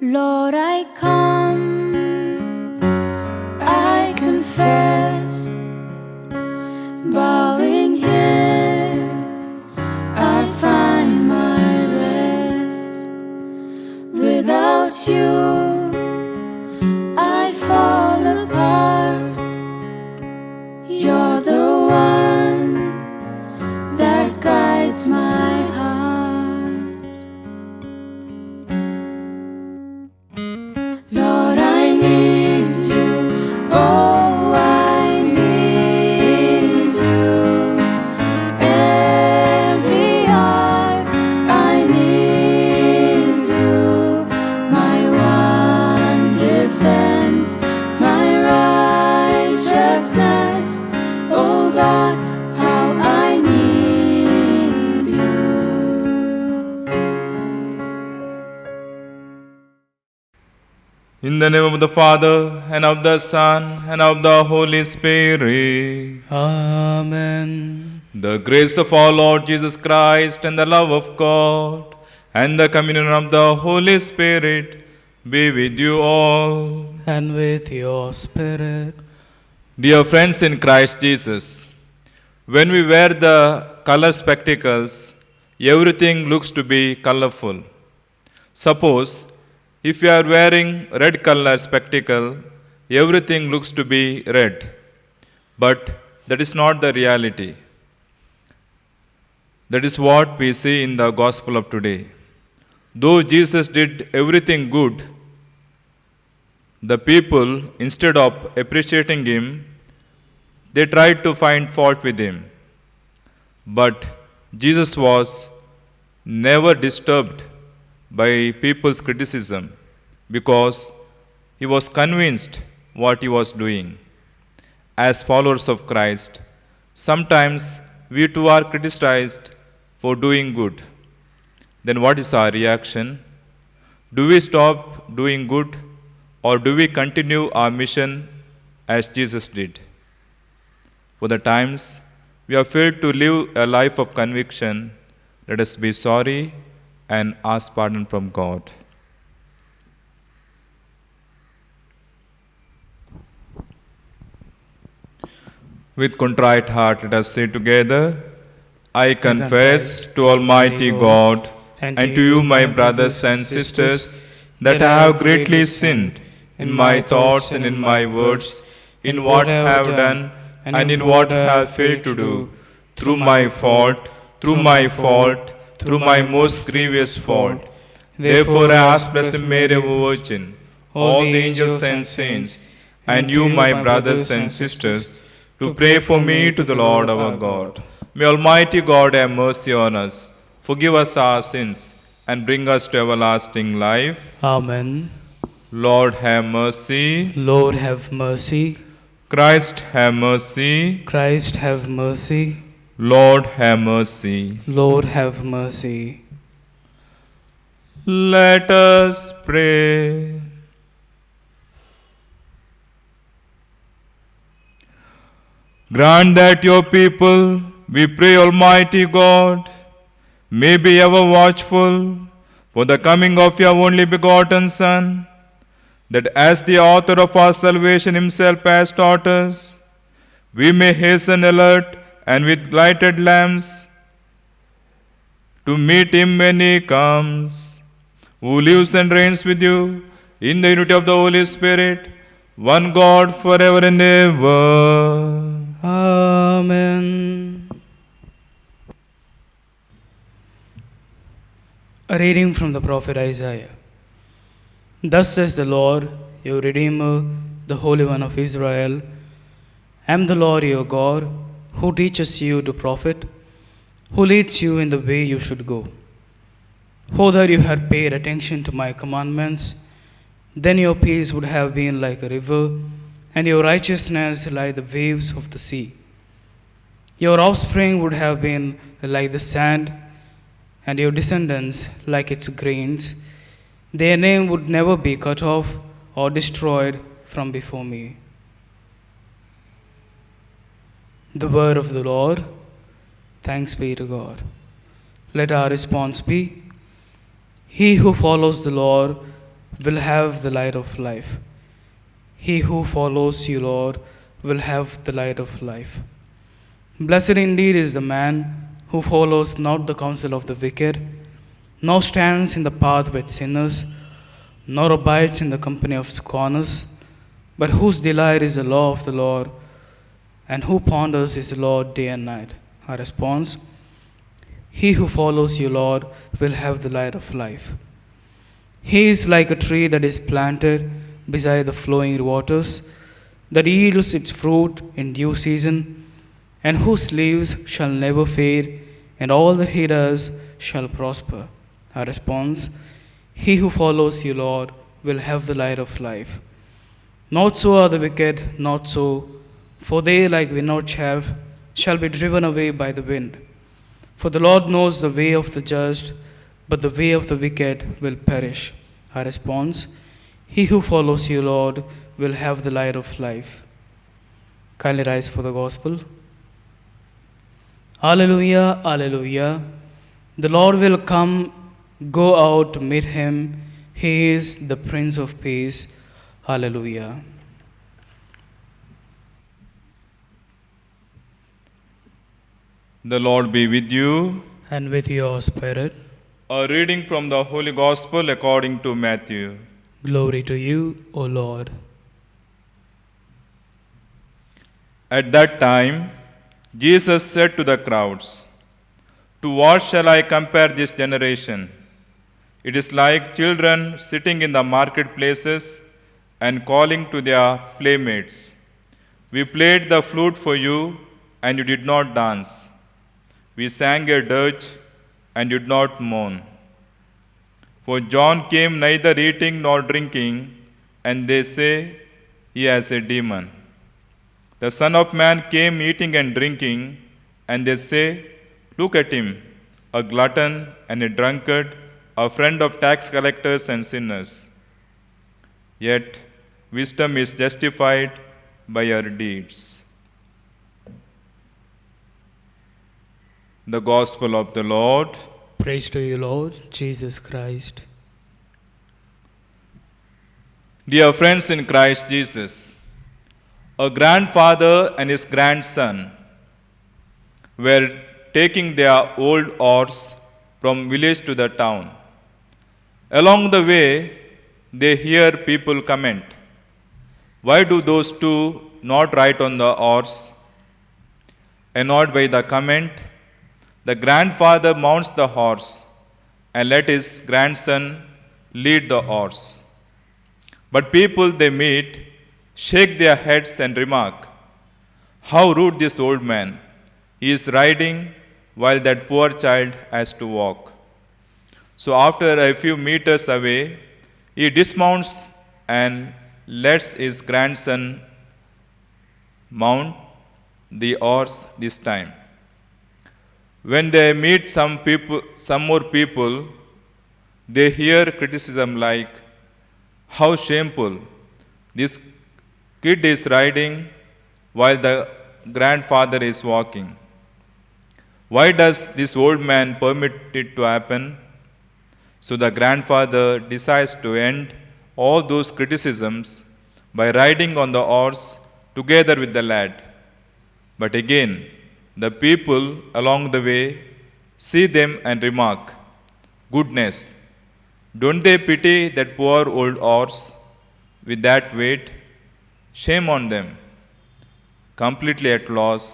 Lord, I come, I confess, bowing here, I find my rest. Without you, I fall apart. You're the one that guides my heart. Lord, I need you. Oh, I need you. Every hour I need you. My one defense, my righteousness. Oh God, how I need you. In the name of the Father, and of the Son, and of the Holy Spirit. Amen. The grace of our Lord Jesus Christ, and the love of God, and the communion of the Holy Spirit be with you all. And with your spirit. Dear friends in Christ Jesus, when we wear the color spectacles, everything looks to be colorful. Suppose if you are wearing red color spectacle, everything looks to be red. But that is not the reality. That is what we see in the gospel of today. Though Jesus did everything good, the people, instead of appreciating him, they tried to find fault with him. But Jesus was never disturbed by people's criticism because he was convinced what he was doing. As followers of Christ, sometimes we too are criticized for doing good. Then what is our reaction? Do we stop doing good, or do we continue our mission as Jesus did? For the times we have failed to live a life of conviction, let us be sorry and ask pardon from God. With contrite heart, let us say together, I confess to Almighty God and to you, my brothers and sisters, that I have greatly sinned in my thoughts and in my words, in what I have done and in what I have failed to do, through my fault, through my most grievous fault. Therefore I ask Blessed Mary, O Virgin, all the angels and saints, and you, my brothers and sisters, to pray for me to the Lord our God. May Almighty God have mercy on us, forgive us our sins, and bring us to everlasting life. Amen. Lord have mercy. Lord, have mercy. Christ have mercy. Christ, have mercy. Lord have mercy. Lord, have mercy. Let us pray. Grant that your people, we pray, Almighty God, may be ever watchful for the coming of your only begotten Son, that as the author of our salvation himself has taught us, we may hasten alert and with lighted lamps to meet him when he comes, who lives and reigns with you in the unity of the Holy Spirit, one God forever and ever. Amen. A reading from the prophet Isaiah. Thus says the Lord, your Redeemer, the Holy One of Israel, I am the Lord your God, who teaches you to profit, who leads you in the way you should go. Oh, that you had paid attention to my commandments, then your peace would have been like a river, and your righteousness like the waves of the sea. Your offspring would have been like the sand, and your descendants like its grains. Their name would never be cut off or destroyed from before me. The word of the Lord. Thanks be to God. Let our response be, he who follows the Lord will have the light of life. He who follows you, Lord, will have the light of life. Blessed indeed is the man who follows not the counsel of the wicked, nor stands in the path with sinners, nor abides in the company of scorners, but whose delight is the law of the Lord, and who ponders his law day and night. Our response: He who follows you, Lord, will have the light of life. He is like a tree that is planted beside the flowing waters, that yields its fruit in due season, and whose leaves shall never fade, and all that he does shall prosper. Our response: He who follows you, Lord, will have the light of life. Not so are the wicked, not so, for they, like winnowed chaff, shall be driven away by the wind. For the Lord knows the way of the just, but the way of the wicked will perish. Our response: He who follows you, Lord, will have the light of life. Kindly rise for the gospel. Alleluia, alleluia. The Lord will come, go out to meet him. He is the Prince of Peace. Alleluia. The Lord be with you. And with your spirit, A reading from the Holy Gospel according to Matthew. glory to you, O Lord. At that time, Jesus said to the crowds, "To what shall I compare this generation? It is like children sitting in the marketplaces and calling to their playmates. We played the flute for you, and you did not dance. We sang a dirge, and you did not mourn. For John came neither eating nor drinking, and they say he has a demon. The Son of Man came eating and drinking, and they say, Look at him, a glutton and a drunkard, a friend of tax collectors and sinners. Yet wisdom is justified by her deeds." The Gospel of the Lord. Praise to you, Lord Jesus Christ. Dear friends in Christ Jesus, a grandfather and his grandson were taking their old horse from village to the town. Along the way, they hear people comment, "Why do those two not ride on the horse?" Annoyed by the comment, the grandfather mounts the horse and let his grandson lead the horse. But people they meet shake their heads and remark, "How rude this old man! He is riding while that poor child has to walk." So after a few meters away, he dismounts and lets his grandson mount the horse this time. When they meet some more people, they hear criticism like, "How shameful! This kid is riding while the grandfather is walking. Why does this old man permit it to happen?" So the grandfather decides to end all those criticisms by riding on the horse together with the lad. But again, the people along the way see them and remark, "Goodness, don't they pity that poor old horse with that weight? Shame on them." Completely at loss,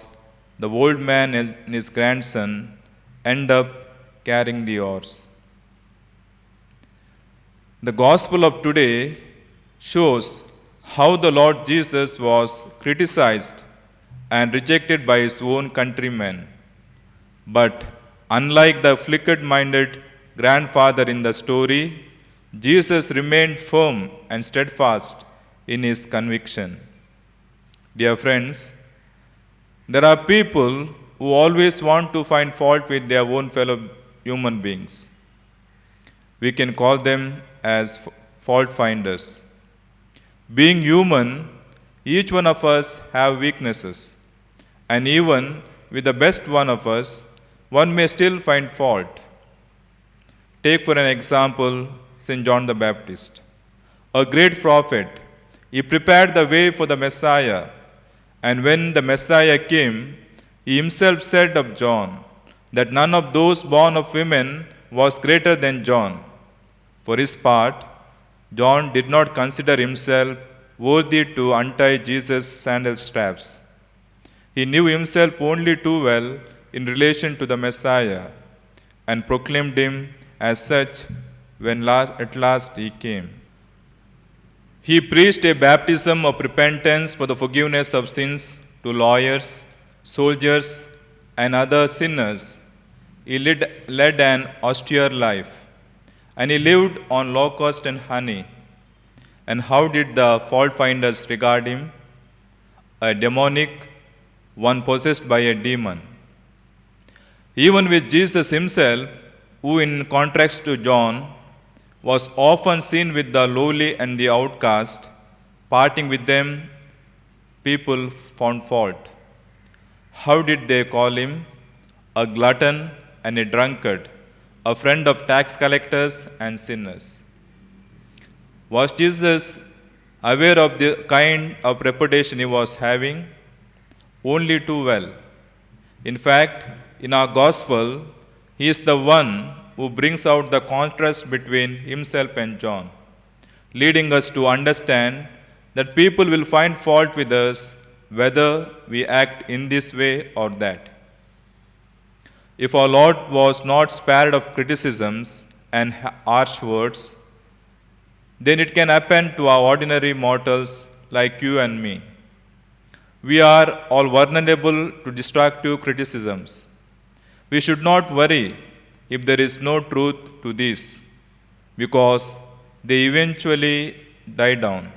the old man and his grandson end up carrying the horse. The Gospel of today shows how the Lord Jesus was criticized and rejected by his own countrymen. But unlike the flicker-minded grandfather in the story, Jesus remained firm and steadfast in his conviction. Dear friends, there are people who always want to find fault with their own fellow human beings. We can call them as fault finders. Being human, each one of us have weaknesses. And even with the best one of us, one may still find fault. Take for an example St. John the Baptist. a great prophet. He prepared the way for the Messiah. And when the Messiah came, he himself said of John that none of those born of women was greater than John. For his part, John did not consider himself worthy to untie Jesus' sandal straps. He knew himself only too well in relation to the Messiah and proclaimed him as such when at last he came. He preached a baptism of repentance for the forgiveness of sins to lawyers, soldiers, and other sinners. He led an austere life, and he lived on locust and honey. And how did the fault finders regard him? A demonic, one possessed by a demon. Even with Jesus himself, who in contrast to John, was often seen with the lowly and the outcast, parting with them, people found fault. How did they call him? A glutton and a drunkard, a friend of tax collectors and sinners. Was Jesus aware of the kind of reputation he was having? Only too well. In fact, in our gospel, he is the one who brings out the contrast between himself and John, leading us to understand that people will find fault with us whether we act in this way or that. If our Lord was not spared of criticisms and harsh words, then it can happen to our ordinary mortals like you and me. We are all vulnerable to destructive criticisms. We should not worry if there is no truth to this, because they eventually die down.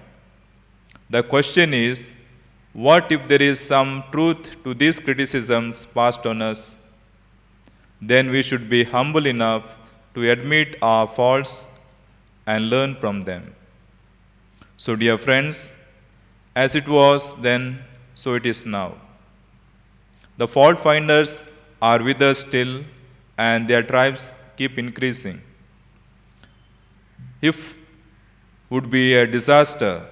The question is, what if there is some truth to these criticisms passed on us? Then we should be humble enough to admit our faults and learn from them. So, dear friends, as it was then, so it is now. The fault finders are with us still, and their tribes keep increasing. If would be a disaster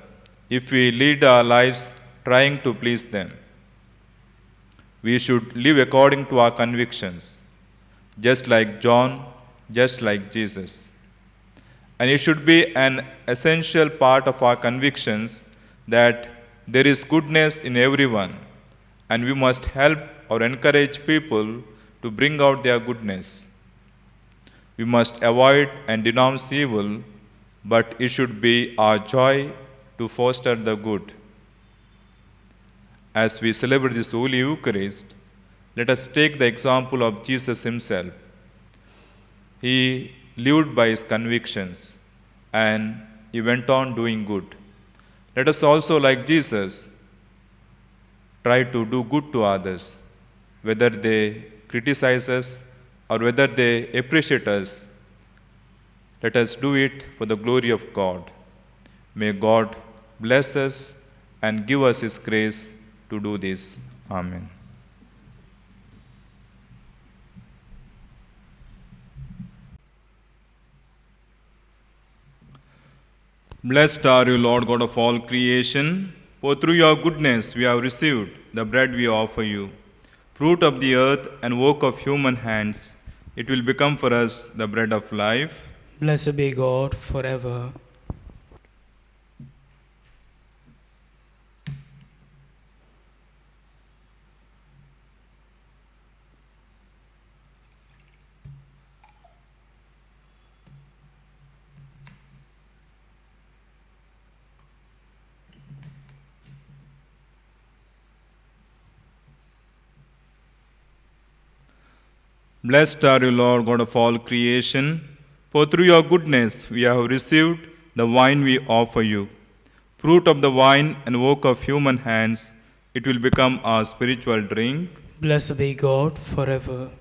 if we lead our lives trying to please them. We should live according to our convictions, just like John, just like Jesus. And it should be an essential part of our convictions that there is goodness in everyone, and we must help or encourage people to bring out their goodness. We must avoid and denounce evil, but it should be our joy to foster the good. As we celebrate this Holy Eucharist, let us take the example of Jesus himself. He lived by his convictions and he went on doing good. Let us also, like Jesus, try to do good to others, whether they criticize us or whether they appreciate us. Let us do it for the glory of God. May God bless us and give us his grace to do this. Amen. Blessed are you, Lord God of all creation, for through your goodness we have received the bread we offer you. Fruit of the earth and work of human hands, it will become for us the bread of life. Blessed be God forever. Blessed are you, Lord God of all creation, for through your goodness we have received the wine we offer you. Fruit of the vine and work of human hands, it will become our spiritual drink. Blessed be God forever.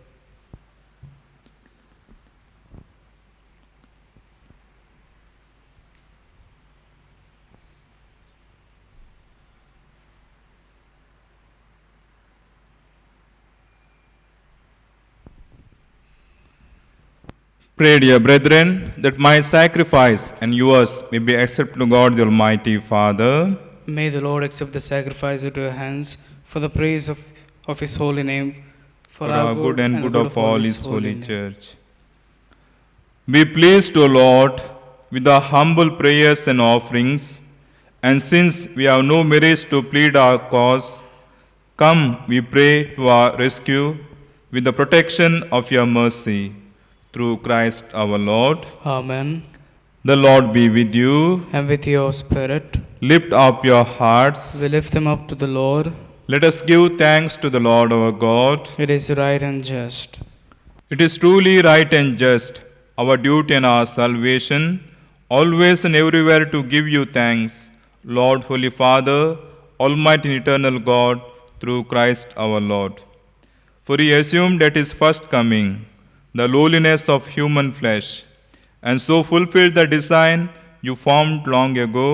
Pray, dear brethren, that my sacrifice and yours may be accepted to God the Almighty Father. May the Lord accept the sacrifice into your hands for the praise of His holy name, For our good and good of all His holy church. Be pleased, O Lord, with our humble prayers and offerings, and since we have no merits to plead our cause, come, we pray, to our rescue with the protection of your mercy. Through Christ our Lord. Amen. The Lord be with you. And with your spirit, Lift up your hearts. we lift them up to the Lord. Let us give thanks to the Lord our God. It is right and just. It is truly right and just, our duty and our salvation, always and everywhere to give you thanks, Lord, Holy Father, Almighty and eternal God, through Christ our Lord. For He assumed at His first coming the lowliness of human flesh, and so fulfilled the design you formed long ago,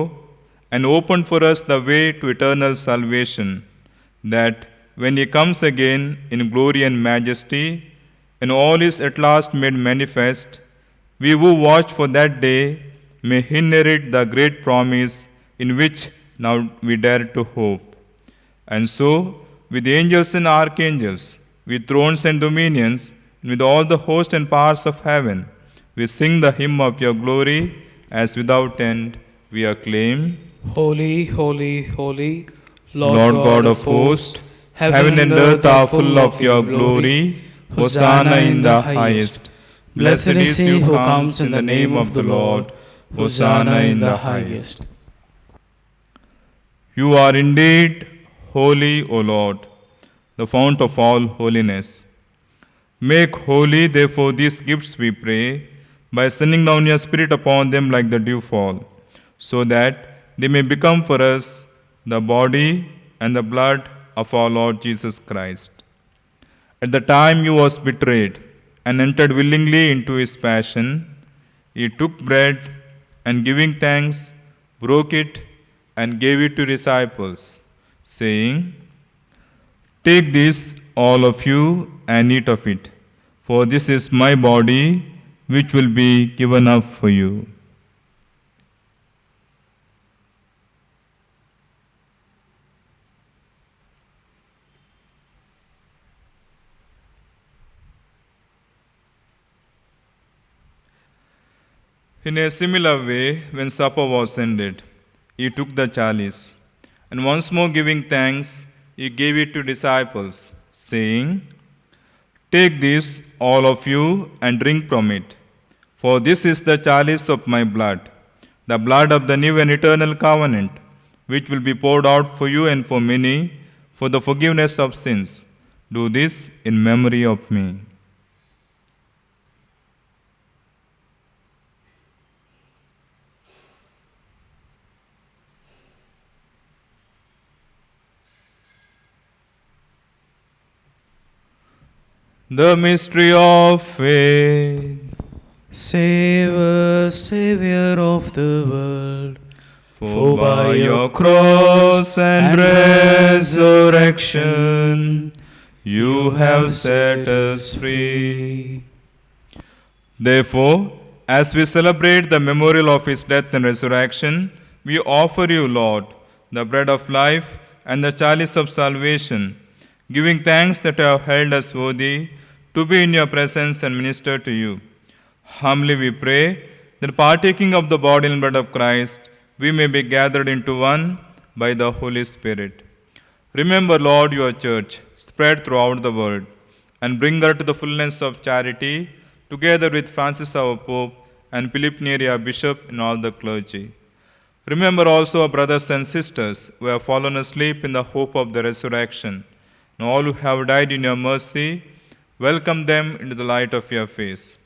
and opened for us the way to eternal salvation, that when He comes again in glory and majesty, and all is at last made manifest, we who watch for that day may inherit the great promise in which now we dare to hope. And so, with angels and archangels, with thrones and dominions, and with all the host and powers of heaven, we sing the hymn of your glory, as without end we acclaim. Holy, holy, holy, Lord God of hosts, heaven and earth are full of your glory. Hosanna in the highest. Blessed is he who comes in the name of the Lord. Hosanna in the highest. You are indeed holy, O Lord, the fount of all holiness. Make holy, therefore, these gifts, we pray, by sending down your Spirit upon them like the dewfall, so that they may become for us the body and the blood of our Lord Jesus Christ. At the time He was betrayed and entered willingly into His passion, He took bread and giving thanks, broke it and gave it to disciples, saying, Take this, all of you, and eat of it, for this is my body, which will be given up for you. In a similar way, when supper was ended, He took the chalice, and once more giving thanks, He gave it to disciples, saying, Take this, all of you, and drink from it, for this is the chalice of my blood, the blood of the new and eternal covenant, which will be poured out for you and for many, for the forgiveness of sins. Do this in memory of me. The mystery of faith. Save us, Savior of the world, For by your cross and resurrection, you have set us free. Therefore, as we celebrate the memorial of His death and resurrection, we offer you, Lord, the bread of life and the chalice of salvation, giving thanks that you have held us worthy to be in your presence and minister to you. Humbly we pray that partaking of the body and blood of Christ, we may be gathered into one by the Holy Spirit. Remember, Lord, your church spread throughout the world, and bring her to the fullness of charity, together with Francis our Pope and Philip Neri our Bishop and all the clergy. Remember also our brothers and sisters who have fallen asleep in the hope of the resurrection, and all who have died in your mercy, welcome them into the light of your face.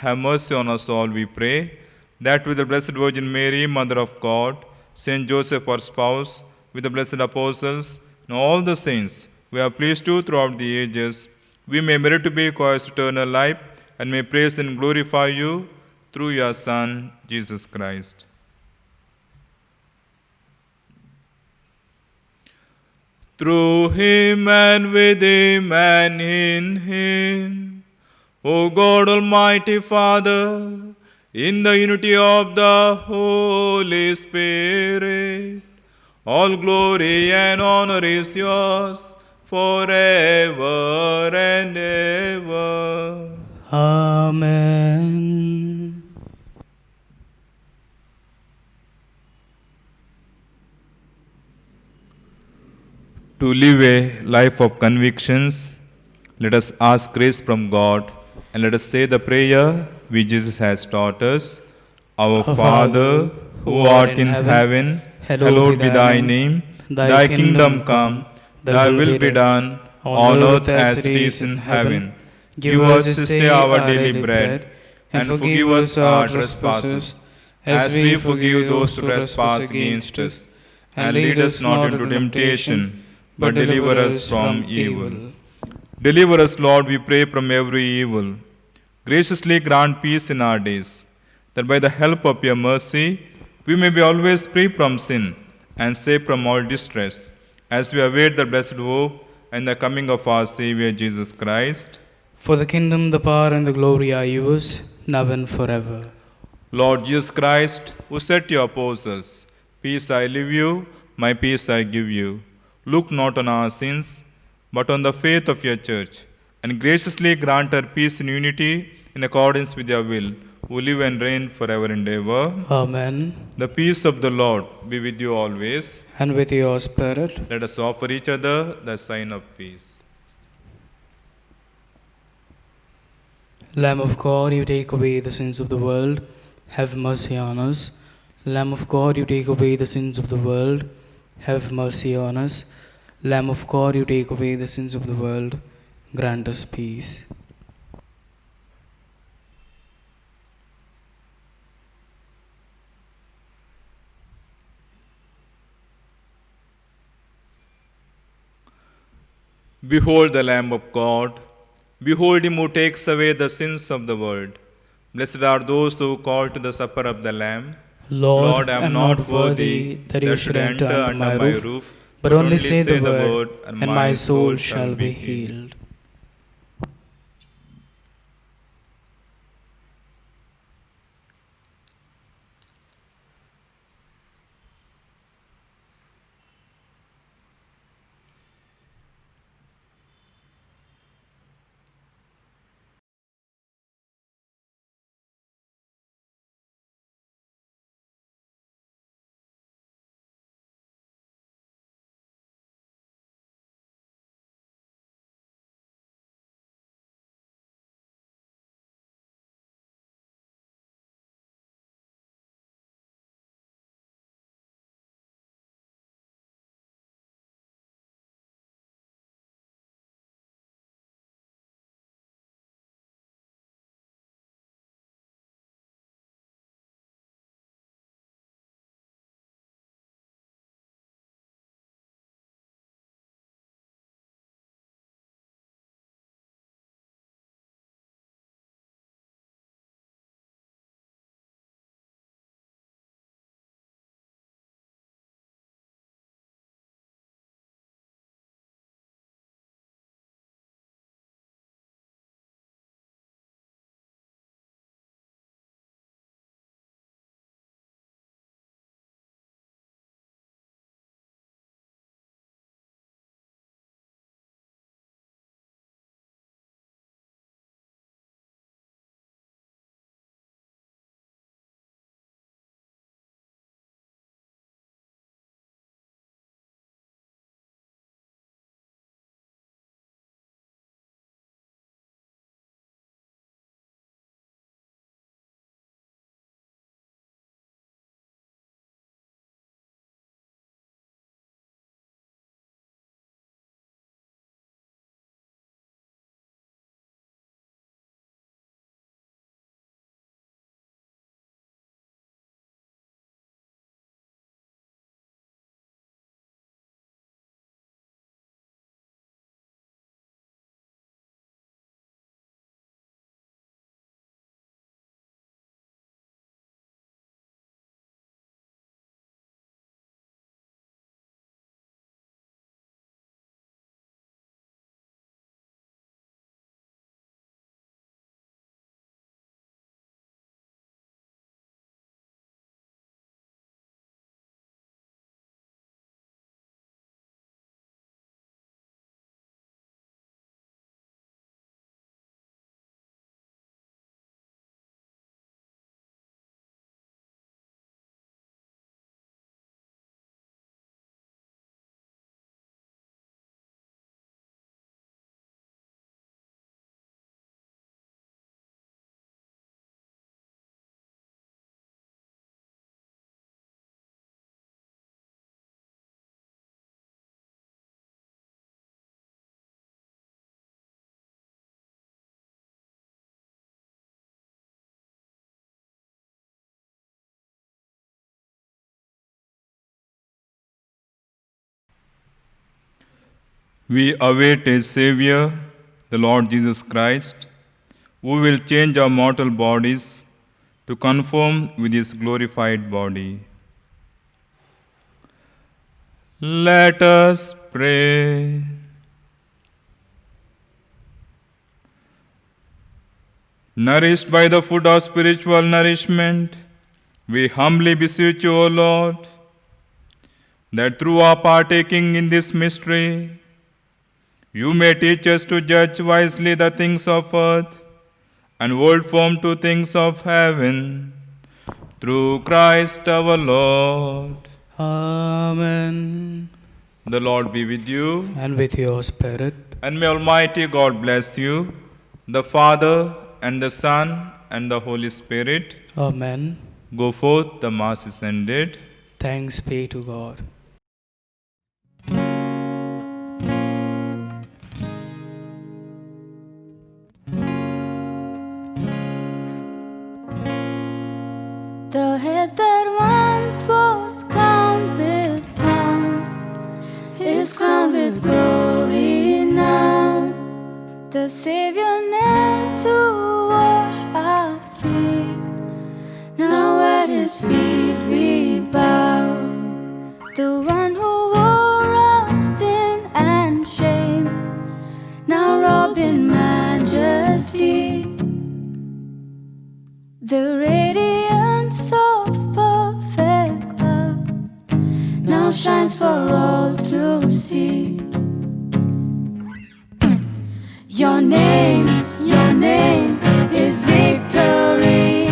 Have mercy on us all, we pray, that with the Blessed Virgin Mary, Mother of God, Saint Joseph, our spouse, with the blessed apostles, and all the saints we are pleased to throughout the ages, we may merit to be co-heirs to eternal life, and may praise and glorify you through your Son, Jesus Christ. Through Him and with Him and in Him, O God, Almighty Father, in the unity of the Holy Spirit, all glory and honor is yours forever and ever. Amen. To live a life of convictions, let us ask grace from God and let us say the prayer which Jesus has taught us. Our Father, who art in heaven, hallowed be thy name. Thy kingdom come, thy will be done, on earth as it is in heaven. Give us this day our daily bread, and forgive us our trespasses, as we forgive those who trespass against us. And lead us not into temptation, but deliver us from evil. Deliver us, Lord, we pray, from every evil. Graciously grant peace in our days, that by the help of your mercy we may be always free from sin and safe from all distress, as we await the blessed hope and the coming of our Saviour Jesus Christ. For the kingdom, the power, and the glory are yours, now and forever. Lord Jesus Christ, who said to your apostles, Peace I leave you, my peace I give you, look not on our sins, but on the faith of your church, and graciously grant her peace and unity in accordance with your will, who live and reign forever and ever. Amen. The peace of the Lord be with you always. And with your spirit. Let us offer each other the sign of peace. Lamb of God, you take away the sins of the world, have mercy on us. Lamb of God, you take away the sins of the world, have mercy on us. Lamb of God, you take away the sins of the world, grant us peace. Behold the Lamb of God. Behold him who takes away the sins of the world. Blessed are those who call to the supper of the Lamb. Lord, I am not worthy that you should enter under my roof, but only say the word, and my soul shall be healed. We await a Savior, the Lord Jesus Christ, who will change our mortal bodies to conform with His glorified body. Let us pray. Nourished by the food of spiritual nourishment, we humbly beseech you, O Lord, that through our partaking in this mystery, you may teach us to judge wisely the things of earth and hold firm to things of heaven. Through Christ our Lord. Amen. The Lord be with you. And with your spirit. And may Almighty God bless you, the Father, and the Son, and the Holy Spirit. Amen. Go forth, the Mass is ended. Thanks be to God. The head that once was crowned with thorns is crowned with glory now. The Savior knelt to wash our feet. Now at His feet we bow. The one who wore our sin and shame, now robed in majesty. The radiance of perfect love now shines for all to see. Your name is victory.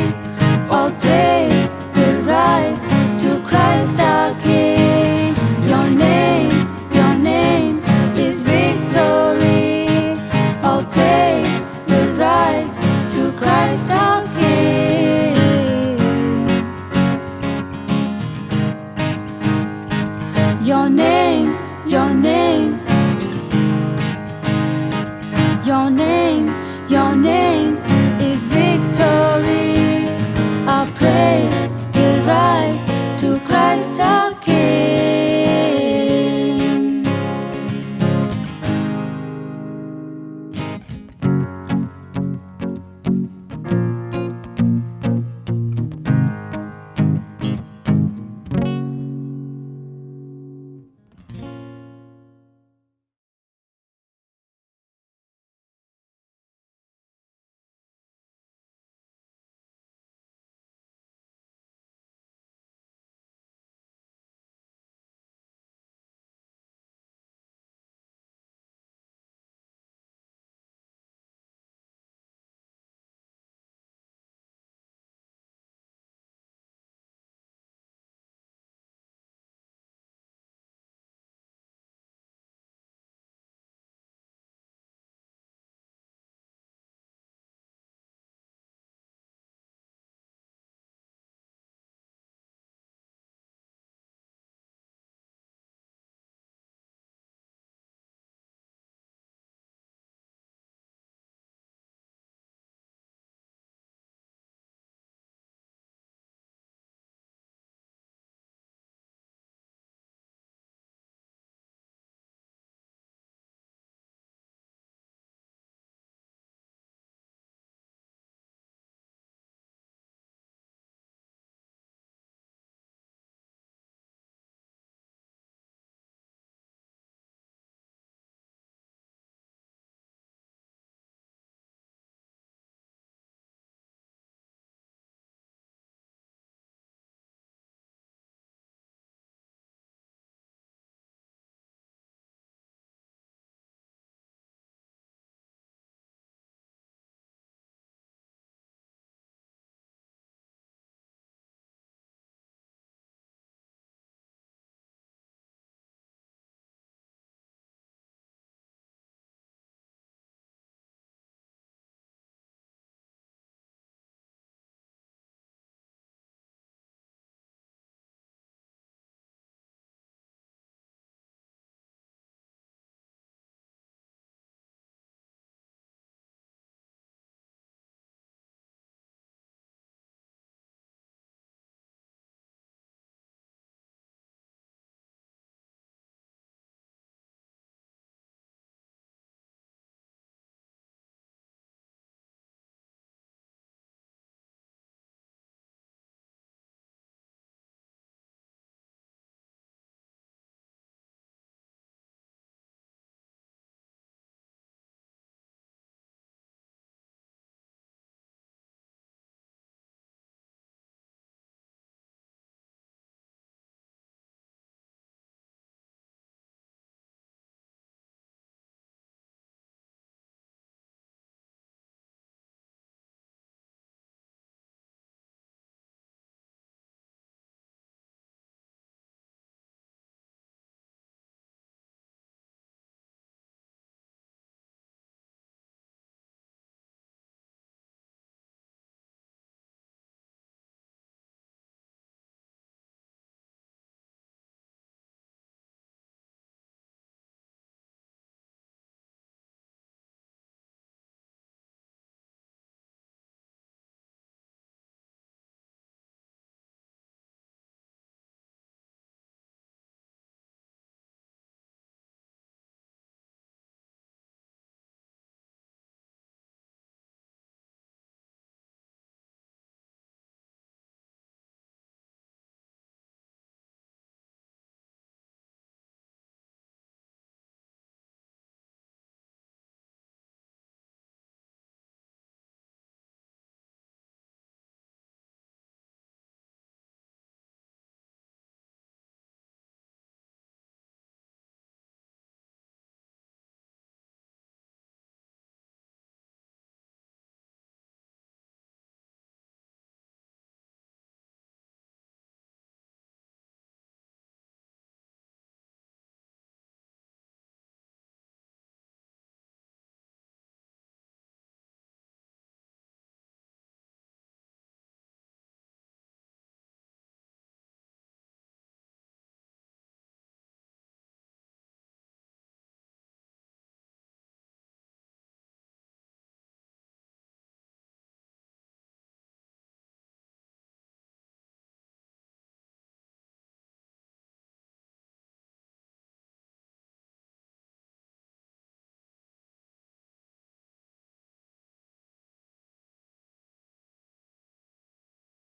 All praise will rise to Christ our King. Your name is victory. All praise will rise to Christ our King. Your name